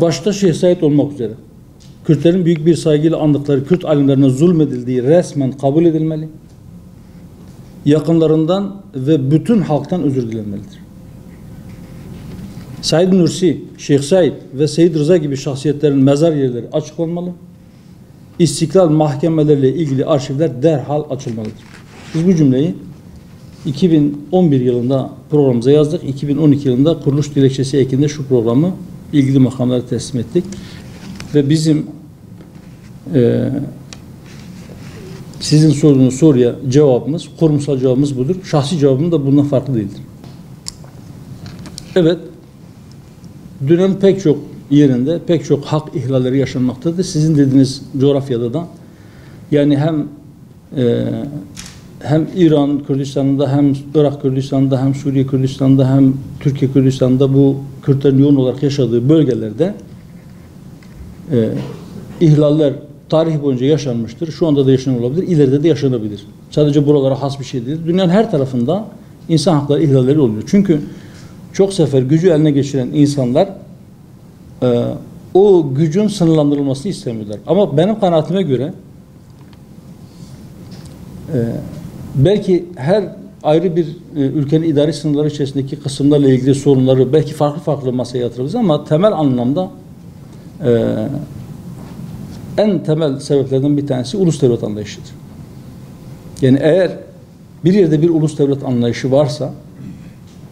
Başta Şeyh Said olmak üzere Kürtlerin büyük bir saygıyla andıkları Kürt alimlerine zulmedildiği resmen kabul edilmeli. Yakınlarından ve bütün halktan özür dilenmelidir. Said Nursi, Şeyh Said ve Seyyid Rıza gibi şahsiyetlerin mezar yerleri açıklanmalı. İstiklal mahkemeleriyle ilgili arşivler derhal açılmalıdır. Biz bu cümleyi 2011 yılında programımıza yazdık. 2012 yılında kuruluş dilekçesi ekinde şu programı ilgili makamlara teslim ettik. Ve bizim sizin sorduğunuz soruya cevabımız, kurumsal cevabımız budur. Şahsi cevabım da bundan farklı değildir. Evet, dünyanın pek çok yerinde pek çok hak ihlalleri yaşanmaktadır. Sizin dediğiniz coğrafyada da yani hem İran Kürdistan'da, hem Irak Kürdistan'da, hem Suriye Kürdistan'da, hem Türkiye Kürdistan'da bu Kürtlerin yoğun olarak yaşadığı bölgelerde ihlaller tarih boyunca yaşanmıştır. Şu anda da yaşanabilir, ileride de yaşanabilir. Sadece buralara has bir şey değil. Dünyanın her tarafında insan hakları ihlalleri oluyor. Çünkü çok sefer gücü eline geçiren insanlar o gücün sınırlandırılmasını istemiyorlar. Ama benim kanaatime göre belki her ayrı bir ülkenin idari sınırları içerisindeki kısımlarla ilgili sorunları belki farklı farklı masaya yatırırız ama temel anlamda en temel sebeplerden bir tanesi ulus devlet anlayışıdır. Yani eğer bir yerde bir ulus devlet anlayışı varsa,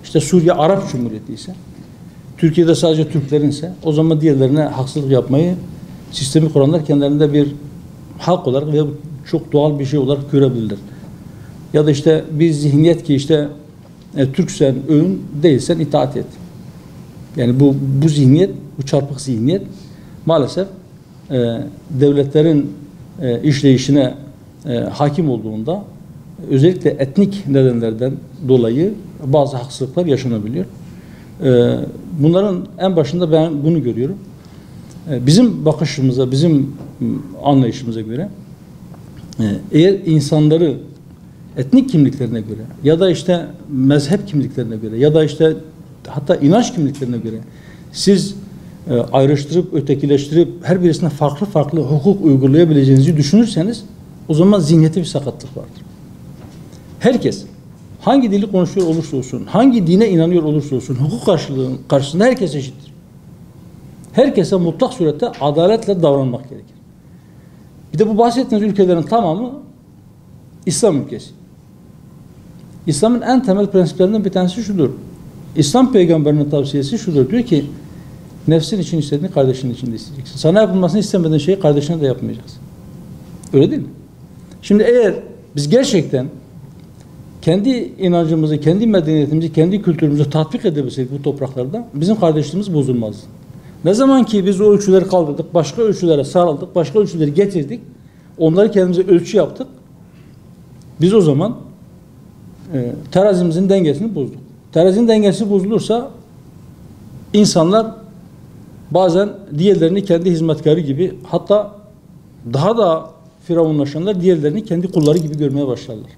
işte Suriye Arap Cumhuriyeti ise, Türkiye'de sadece Türklerin ise, o zaman diğerlerine haksızlık yapmayı sistemi kuranlar kendilerinde bir hak olarak veya çok doğal bir şey olarak görebilirler. Ya da işte bir zihniyet ki işte Türksen övün, değilsen itaat et. Yani bu zihniyet, bu çarpık zihniyet maalesef devletlerin işleyişine hakim olduğunda özellikle etnik nedenlerden dolayı bazı haksızlıklar yaşanabiliyor. Bunların en başında ben bunu görüyorum. Bizim bakışımıza, bizim anlayışımıza göre eğer insanları etnik kimliklerine göre ya da işte mezhep kimliklerine göre ya da işte hatta inanç kimliklerine göre siz ayrıştırıp, ötekileştirip her birisine farklı farklı hukuk uygulayabileceğinizi düşünürseniz o zaman zihniyette bir sakatlık vardır. Herkes hangi dili konuşuyor olursa olsun, hangi dine inanıyor olursa olsun hukuk karşısında herkes eşittir. Herkese mutlak surette adaletle davranmak gerekir. Bir de bu bahsettiğiniz ülkelerin tamamı İslam ülkesi. İslam'ın en temel prensiplerinden bir tanesi şudur. İslam peygamberinin tavsiyesi şudur. Diyor ki nefsin için istediğini kardeşinin için de isteyeceksin. Sana yapılmasını istemediğin şeyi kardeşine de yapmayacaksın. Öyle değil mi? Şimdi eğer biz gerçekten kendi inancımızı, kendi medeniyetimizi, kendi kültürümüzü tatbik edebilseydik bu topraklarda bizim kardeşliğimiz bozulmazdı. Ne zaman ki biz o ölçüleri kaldırdık, başka ölçülere sarıldık, başka ölçüleri getirdik, onları kendimize ölçü yaptık, biz o zaman terazimizin dengesini bozduk. Terazinin dengesi bozulursa insanlar bazen diğerlerini kendi hizmetkarı gibi, hatta daha da firavunlaşanlar diğerlerini kendi kulları gibi görmeye başlarlar.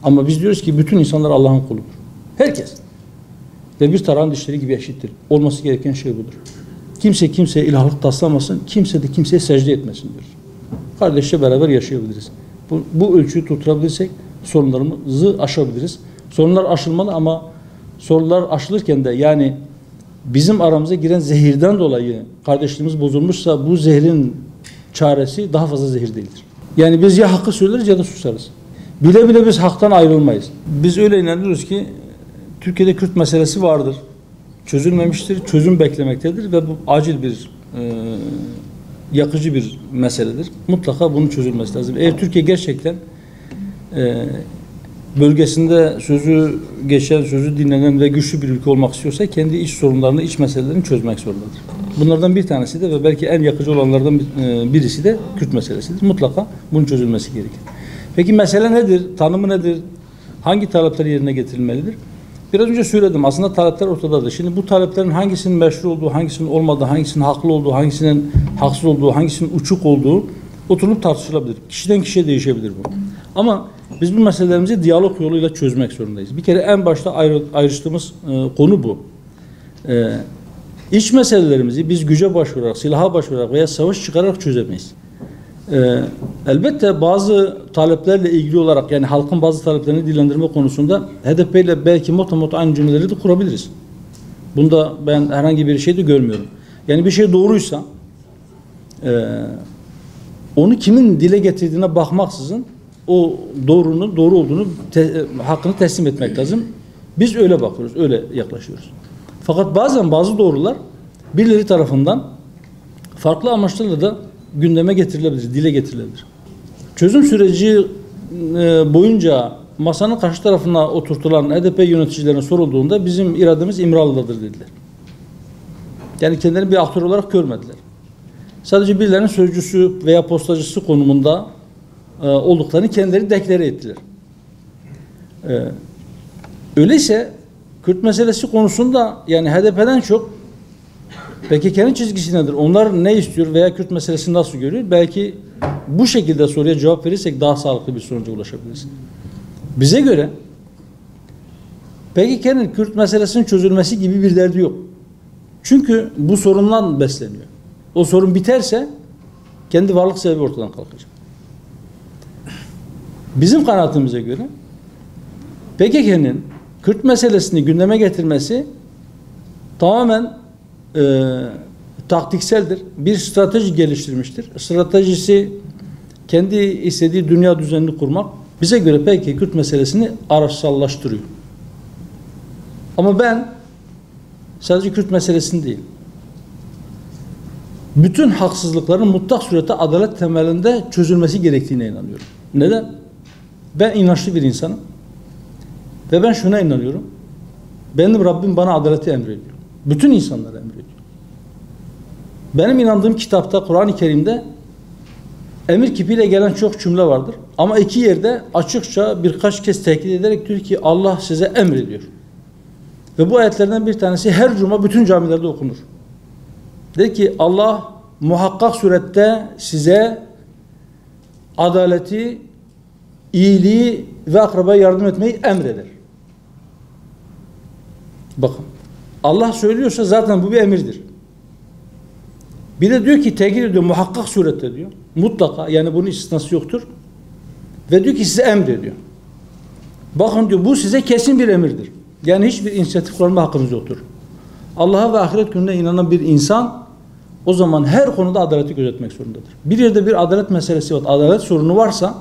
Ama biz diyoruz ki bütün insanlar Allah'ın kuludur. Herkes. Ve bir tarağın dişleri gibi eşittir. Olması gereken şey budur. Kimse kimseye ilahlık taslamasın, kimse de kimseye secde etmesin diyoruz. Kardeşçe beraber yaşayabiliriz. Bu ölçüyü tutturabilirsek sorunlarımızı aşabiliriz. Sorunlar aşılmalı ama sorunlar aşılırken de yani bizim aramıza giren zehirden dolayı kardeşliğimiz bozulmuşsa bu zehrin çaresi daha fazla zehir değildir. Yani biz ya hakkı söyleriz ya da susarız. Bile bile biz haktan ayrılmayız. Biz öyle inanıyoruz ki Türkiye'de Kürt meselesi vardır. Çözülmemiştir, çözüm beklemektedir ve bu acil bir yakıcı bir meseledir. Mutlaka bunun çözülmesi lazım. Eğer Türkiye gerçekten bölgesinde sözü geçen, sözü dinlenen ve güçlü bir ülke olmak istiyorsa kendi iç sorunlarını, iç meselelerini çözmek zorundadır. Bunlardan bir tanesi de ve belki en yakıcı olanlardan birisi de Kürt meselesidir. Mutlaka bunun çözülmesi gerekir. Peki mesele nedir? Tanımı nedir? Hangi talepler yerine getirilmelidir? Biraz önce söyledim. Aslında talepler ortadadır. Şimdi bu taleplerin hangisinin meşru olduğu, hangisinin olmadığı, hangisinin haklı olduğu, hangisinin haksız olduğu, hangisinin uçuk olduğu oturup tartışılabilir. Kişiden kişiye değişebilir bu. Ama biz bu meselelerimizi diyalog yoluyla çözmek zorundayız. Bir kere en başta ayrıştığımız konu bu. İç meselelerimizi biz güce başvurarak, silaha başvurarak veya savaş çıkararak çözemeyiz. Elbette bazı taleplerle ilgili olarak, yani halkın bazı taleplerini dillendirme konusunda HDP ile belki motomot aynı cümleleri de kurabiliriz. Bunda ben herhangi bir şey de görmüyorum. Yani bir şey doğruysa onu kimin dile getirdiğine bakmaksızın o doğrunun doğru olduğunu hakkını teslim etmek lazım. Biz öyle bakıyoruz, öyle yaklaşıyoruz. Fakat bazen bazı doğrular birileri tarafından farklı amaçlarla da gündeme getirilebilir, dile getirilebilir. Çözüm süreci boyunca masanın karşı tarafına oturtulan HDP yöneticilerine sorulduğunda bizim irademiz İmralı'dadır dediler. Yani kendilerini bir aktör olarak görmediler. Sadece birilerinin sözcüsü veya postacısı konumunda olduklarını kendileri deklare ettiler. Öyleyse Kürt meselesi konusunda yani HDP'den çok PKK'nın çizgisi nedir? Onlar ne istiyor veya Kürt meselesini nasıl görüyor? Belki bu şekilde soruya cevap verirsek daha sağlıklı bir sonuca ulaşabiliriz. Bize göre PKK'nın Kürt meselesinin çözülmesi gibi bir derdi yok. Çünkü bu sorundan besleniyor. O sorun biterse kendi varlık sebebi ortadan kalkacak. Bizim kanaatimize göre PKK'nın Kürt meselesini gündeme getirmesi tamamen taktikseldir. Bir strateji geliştirmiştir. Stratejisi kendi istediği dünya düzenini kurmak. Bize göre PKK Kürt meselesini araçsallaştırıyor. Ama ben sadece Kürt meselesini değil, bütün haksızlıkların mutlak surette adalet temelinde çözülmesi gerektiğine inanıyorum. Neden? Ben inançlı bir insanım. Ve ben şuna inanıyorum. Benim Rabbim bana adaleti emrediyor. Bütün insanlara emrediyor. Benim inandığım kitapta, Kur'an-ı Kerim'de emir kipiyle gelen çok cümle vardır. Ama iki yerde açıkça birkaç kez tekit ederek diyor ki Allah size emrediyor. Ve bu ayetlerden bir tanesi her cuma bütün camilerde okunur. Der ki Allah muhakkak surette size adaleti, iyiliği ve akrabaya yardım etmeyi emreder. Bakın. Allah söylüyorsa zaten bu bir emirdir. Bir de diyor ki tekit ediyor muhakkak surette diyor. Mutlaka, yani bunun istisnası yoktur. Ve diyor ki size emrediyor. Bakın diyor bu size kesin bir emirdir. Yani hiçbir inisiyatif kullanma hakkınız yoktur. Allah'a ve ahiret gününe inanan bir insan o zaman her konuda adaleti gözetmek zorundadır. Bir yerde bir adalet meselesi var, adalet sorunu varsa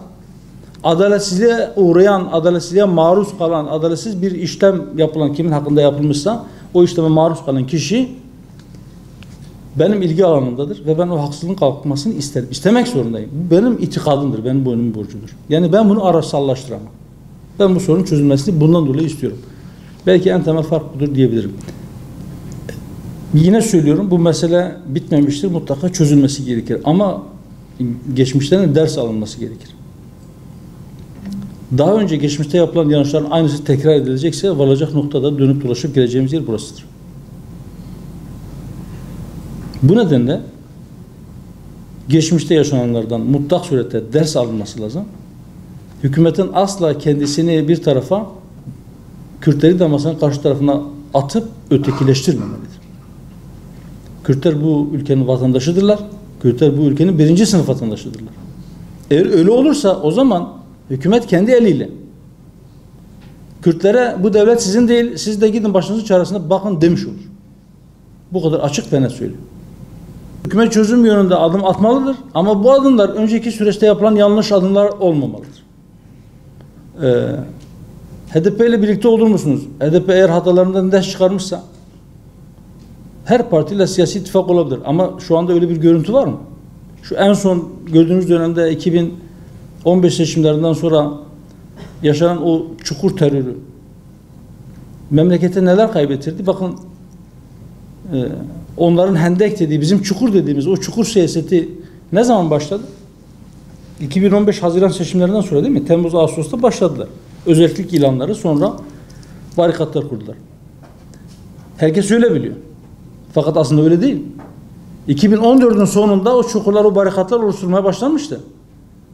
adaletsizliğe uğrayan, adaletsizliğe maruz kalan, adaletsiz bir işlem yapılan kimin hakkında yapılmışsa o işleme maruz kalan kişi benim ilgi alanımdadır ve ben o haksızlığın kalkmasını isterim. İstemek zorundayım. Bu benim itikadımdır, benim boynumun borcudur. Yani ben bunu araçsallaştıramam. Ben bu sorunun çözülmesini bundan dolayı istiyorum. Belki en temel fark budur diyebilirim. Yine söylüyorum bu mesele bitmemiştir. Mutlaka çözülmesi gerekir. Ama geçmişten ders alınması gerekir. Daha önce geçmişte yapılan yanlışların aynısı tekrar edilecekse varılacak noktada dönüp dolaşıp geleceğimiz yer burasıdır. Bu nedenle geçmişte yaşananlardan mutlak surette ders alınması lazım. Hükümetin asla kendisini bir tarafa, Kürtleri de masanın karşı tarafına atıp ötekileştirmemelidir. Kürtler bu ülkenin vatandaşıdırlar. Kürtler bu ülkenin birinci sınıf vatandaşıdırlar. Eğer öyle olursa o zaman hükümet kendi eliyle Kürtlere bu devlet sizin değil, siz de gidin başınızın çaresine bakın demiş olur. Bu kadar açık ve net söylüyor. Hükümet çözüm yönünde adım atmalıdır ama bu adımlar önceki süreçte yapılan yanlış adımlar olmamalıdır. HDP ile birlikte olur musunuz? HDP eğer hatalarından ders çıkarmışsa her partiyle siyasi ittifak olabilir ama şu anda öyle bir görüntü var mı? Şu en son gördüğümüz dönemde 2015 seçimlerinden sonra yaşanan o çukur terörü memlekete neler kaybettirdi? Bakın onların hendek dediği, bizim çukur dediğimiz o çukur siyaseti ne zaman başladı? 2015 Haziran seçimlerinden sonra değil mi? Temmuz, Ağustos'ta başladılar. Özellik ilanları, sonra barikatlar kurdular. Herkes öyle biliyor. Fakat aslında öyle değil. 2014'ün sonunda o çukurlar, o barikatlar oluşturmaya başlanmıştı.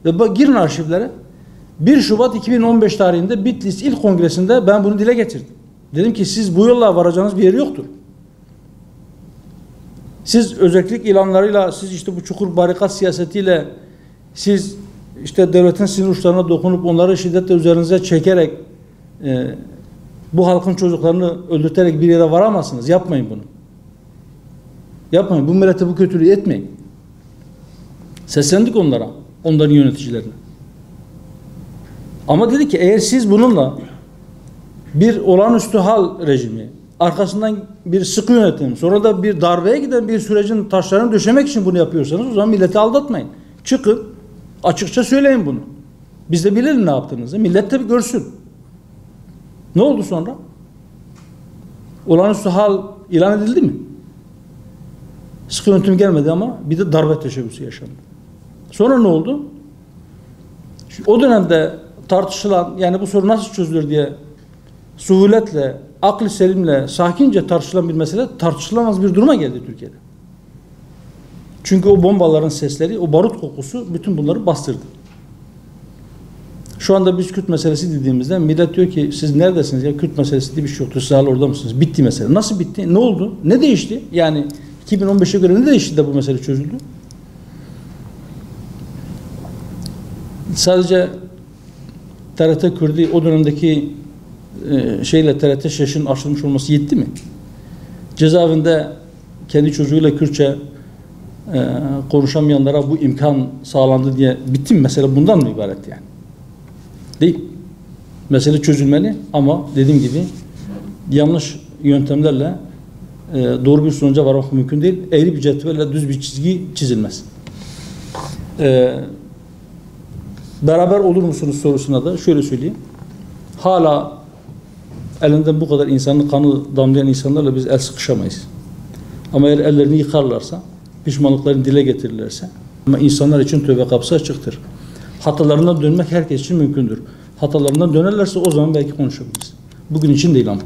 Ve girin arşivlere. 1 Şubat 2015 tarihinde Bitlis İl Kongresi'nde ben bunu dile getirdim. Dedim ki siz bu yolla varacağınız bir yer yoktur. Siz özellik ilanlarıyla, siz işte bu çukur barikat siyasetiyle, siz işte devletin sinir uçlarına dokunup onları şiddetle üzerinize çekerek bu halkın çocuklarını öldürterek bir yere varamazsınız. Yapmayın bunu. Yapmayın. Bu millete bu kötülüğü etmeyin. Seslendik onlara, onların yöneticilerine. Ama dedi ki eğer siz bununla bir olağanüstü hal rejimi, arkasından bir sıkı yönetim, sonra da bir darbeye giden bir sürecin taşlarını döşemek için bunu yapıyorsanız o zaman milleti aldatmayın. Çıkın, açıkça söyleyin bunu. Biz de bilelim ne yaptığınızı. Millet de bir görsün. Ne oldu sonra? Olağanüstü hal ilan edildi mi? Sıkı yönetim gelmedi ama bir de darbe teşebbüsü yaşandı. Sonra ne oldu? O dönemde tartışılan, yani bu soru nasıl çözülür diye suhuletle, aklı selimle, sakince tartışılan bir mesele tartışılamaz bir duruma geldi Türkiye'de. Çünkü o bombaların sesleri, o barut kokusu bütün bunları bastırdı. Şu anda biz Kürt meselesi dediğimizde millet diyor ki siz neredesiniz ya, Kürt meselesi diye bir şey yoktur, siz hala orada mısınız? Bitti mesele. Nasıl bitti? Ne oldu? Ne değişti? Yani 2015'e göre ne değişti de bu mesele çözüldü? Sadece TRT Kürdi o dönemdeki TRT şeşinin açılmış olması yetti mi? Cezaevinde kendi çocuğuyla Kürtçe konuşamayanlara bu imkan sağlandı diye bitti mi? Mesele bundan mı ibaret yani? Değil. Mesele çözülmeli ama dediğim gibi yanlış yöntemlerle doğru bir sonuca varmak mümkün değil. Eğri bir cetvelle düz bir çizgi çizilmez. Beraber olur musunuz sorusuna da şöyle söyleyeyim. Hala elinden bu kadar insanın kanı damlayan insanlarla biz el sıkışamayız. Ama eğer ellerini yıkarlarsa, pişmanlıklarını dile getirirlerse, ama insanlar için tövbe kapısı açıktır. Hatalarından dönmek herkes için mümkündür. Hatalarından dönerlerse o zaman belki konuşabiliriz. Bugün için değil ama.